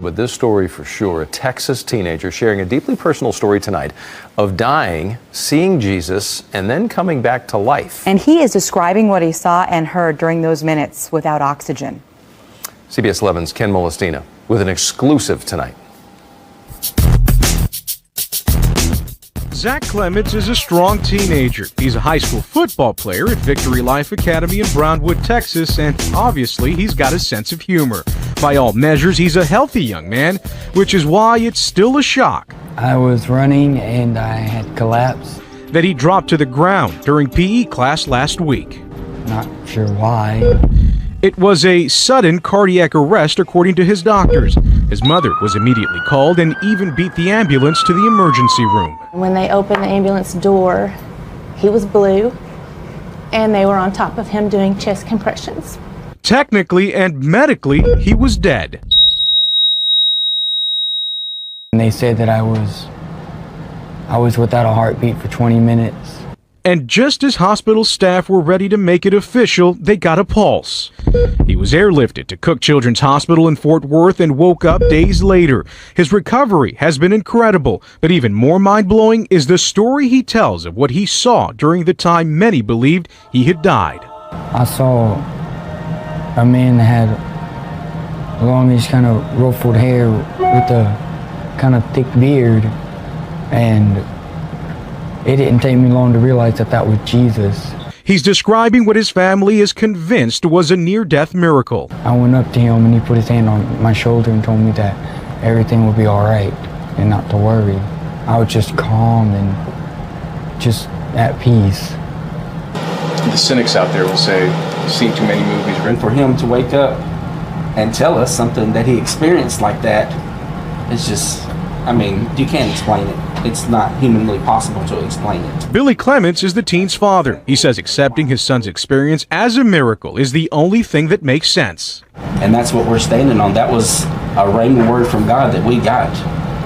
but this story for sure. A Texas teenager sharing a deeply personal story tonight of dying, seeing Jesus, and then coming back to life. And he is describing what he saw and heard during those minutes without oxygen. CBS 11's Ken Molestina with an exclusive tonight. Zach Clements is a strong teenager. He's a high school football player at Victory Life Academy in Brownwood, Texas, and obviously he's got a sense of humor. By all measures, he's a healthy young man, which is why it's still a shock I was running and I had collapsed. that he dropped to the ground during PE class last week. Not sure why. It was a sudden cardiac arrest, according to his doctors. His mother was immediately called and even beat the ambulance to the emergency room. When they opened the ambulance door, he was blue, and they were on top of him doing chest compressions. Technically and medically, he was dead. And they said that I was without a heartbeat for 20 minutes. And just as hospital staff were ready to make it official, they got a pulse. He was airlifted to Cook Children's Hospital in Fort Worth and woke up days later. His recovery has been incredible, but even more mind-blowing is the story he tells of what he saw during the time many believed he had died. I saw a man that had longish kind of ruffled hair with a kind of thick beard, and it didn't take me long to realize that that was Jesus. He's describing what his family is convinced was a near-death miracle. I went up to him and he put his hand on my shoulder and told me that everything would be all right and not to worry. I was just calm and just at peace. The cynics out there will say, you've seen too many movies. And for him to wake up and tell us something that he experienced like that, it's just, I mean, you can't explain it. It's not humanly possible to explain it. Billy Clements is the teen's father. He says accepting his son's experience as a miracle is the only thing that makes sense. And that's what we're standing on. That was a rhema word from God that we got,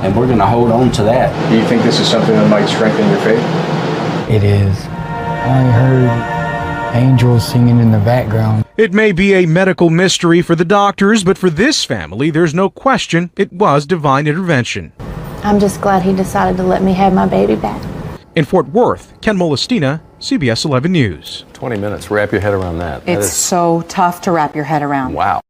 and we're going to hold on to that. Do you think this is something that might strengthen your faith? It is. I heard angels singing in the background. It may be a medical mystery for the doctors, but for this family, there's no question it was divine intervention. I'm just glad he decided to let me have my baby back. In Fort Worth, Ken Molestina, CBS 11 News. 20 minutes. Wrap your head around that. It's so tough to wrap your head around. Wow.